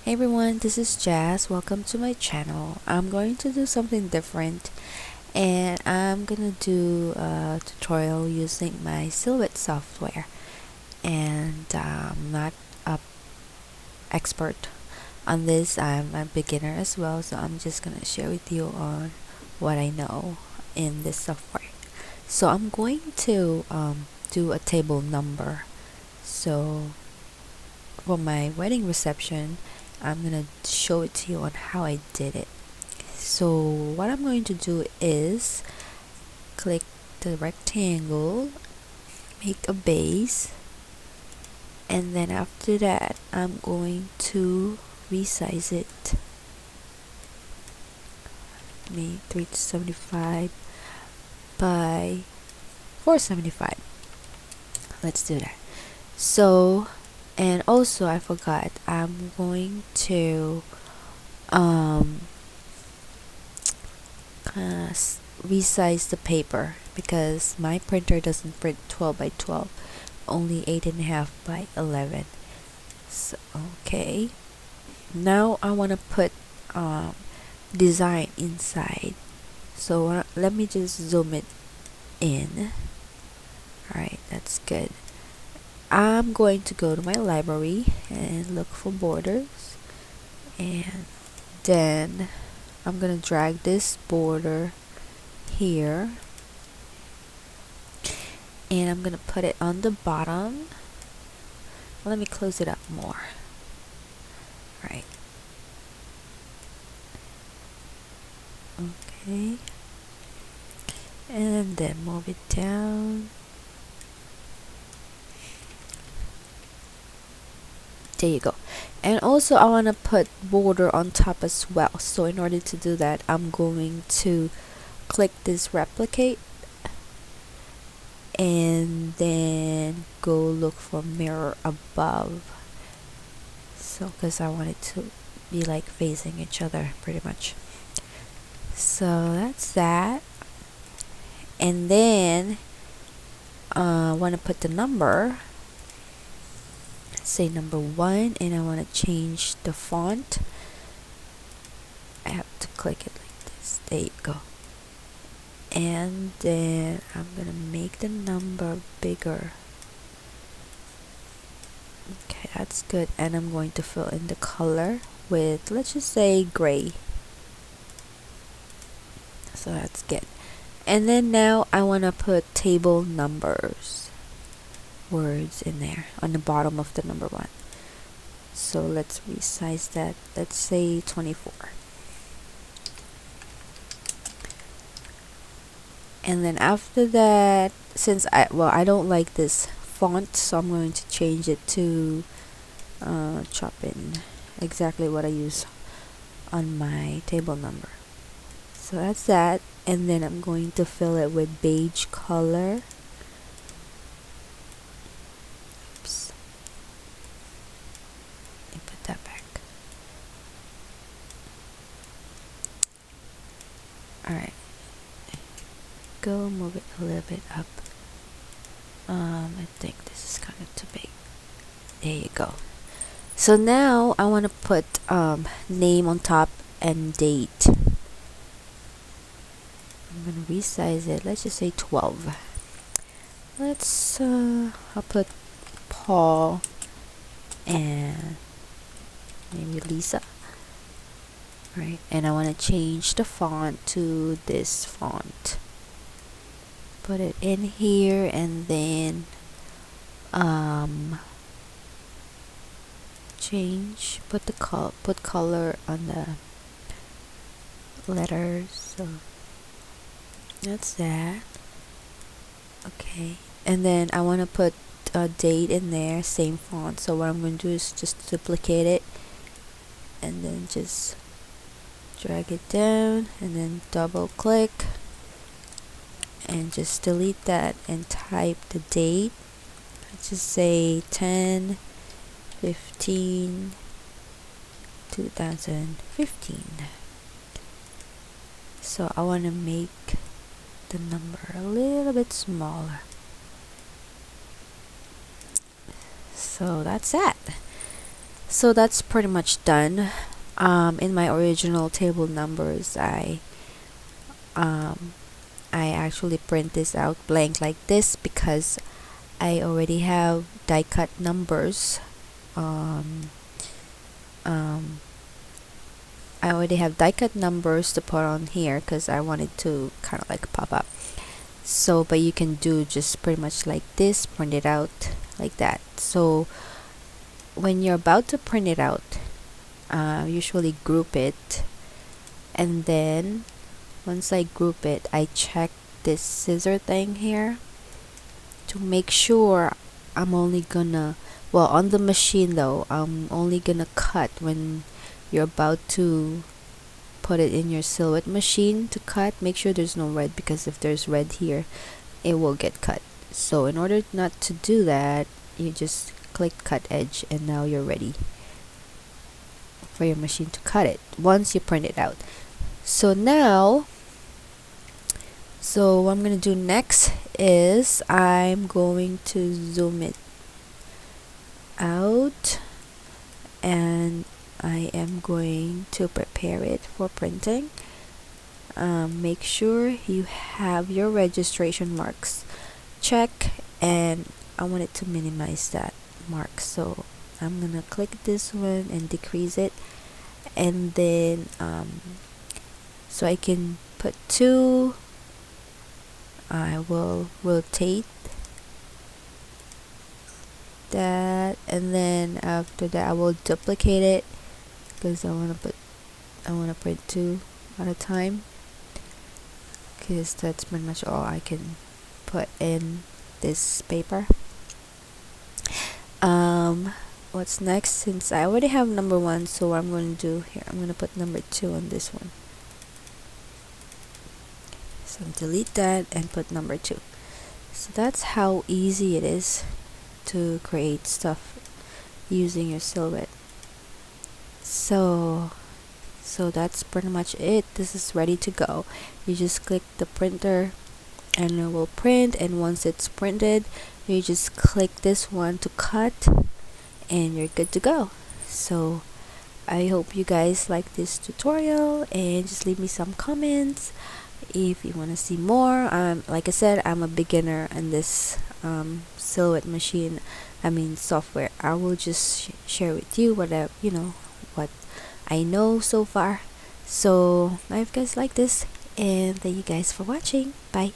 Hey everyone, this is Jazz. Welcome to my channel. I'm going to do something different and I'm gonna do a tutorial using my Silhouette software. And I'm not a expert on this. I'm a beginner as well, so I'm just gonna share with you on what I know in this software. So I'm going to do a table number. So for my wedding reception, I'm gonna show it to you on how I did it. So what I'm going to do is click the rectangle, make a base, and then after that I'm going to resize it. Make 375 by 475. Let's do that. So, and also I forgot, I'm going to resize the paper because my printer doesn't print 12 by 12, only 8.5 by 11. So okay, now I want to put design inside, so let me just zoom it in. Alright, that's good. I'm going to go to my library and look for borders, and then I'm gonna drag this border here and I'm gonna put it on the bottom. Let me close it up more. Right. Okay. And then move it down. There you go. And also I want to put border on top as well. So in order to do that, I'm going to click this replicate and then go look for mirror above. So because I want it to be like facing each other pretty much. So that's that. And then I want to put the number, say number 1, and I want to change the font. I have to click it like this. There you go. And then I'm gonna make the number bigger. Okay, that's good. And I'm going to fill in the color with, let's just say, gray. So that's good. And then now I want to put table numbers words in there on the bottom of the number 1. So let's resize that. Let's say 24. And then after that, since I don't like this font, so I'm going to change it to Chopin, exactly what I use on my table number. So that's that. And then I'm going to fill it with beige color. Oops. Let me put that back. Alright. Go move it a little bit up. I think this is kind of too big. There you go. So now I want to put name on top and date. I'm gonna resize it. Let's just say 12. Let's I'll put Paul and maybe Lisa. Right, and I want to change the font to this font. Put it in here and then change, put color on the letters. So that's that. Okay, and then I want to put a date in there, same font. So what I'm going to do is just duplicate it and then just drag it down and then double click and just delete that and type the date. Let's just say 10/15/2015. So I want to make the number a little bit smaller. So that's that. So that's pretty much done. In my original table numbers, um, I actually print this out blank like this because I already have die cut numbers. Um, um, I already have die cut numbers to put on here because I wanted to kind of like pop up. So, but you can do just pretty much like this, print it out like that. So when you're about to print it out, usually group it, and then once I group it, I check this scissor thing here to make sure I'm only gonna, well, on the machine though, I'm only gonna cut when you're about to put it in your silhouette machine to cut. Make sure there's no red, because if there's red here, it will get cut. So in order not to do that, you just click cut edge, and now you're ready for your machine to cut it once you print it out. So now, so what I'm gonna do next is I'm going to zoom it out, and I am going to prepare it for printing. Make sure you have your registration marks check, and I want it to minimize that mark, so I'm gonna click this one and decrease it, and then so I can put 2. I will rotate that, and then after that I will duplicate it because I want to print 2 at a time, because that's pretty much all I can put in this paper. What's next? Since I already have number 1, so what I'm going to do here, I'm going to put number 2 on this one. So delete that and put number 2. So that's how easy it is to create stuff using your silhouette. So that's pretty much it. This is ready to go. You just click the printer and it will print, and once it's printed, you just click this one to cut, and you're good to go. So I hope you guys like this tutorial, and just leave me some comments if you want to see more. Like I said, I'm a beginner in this silhouette machine, software. I will just share with you what what I know so far. So I hope you guys like this, and thank you guys for watching. Bye.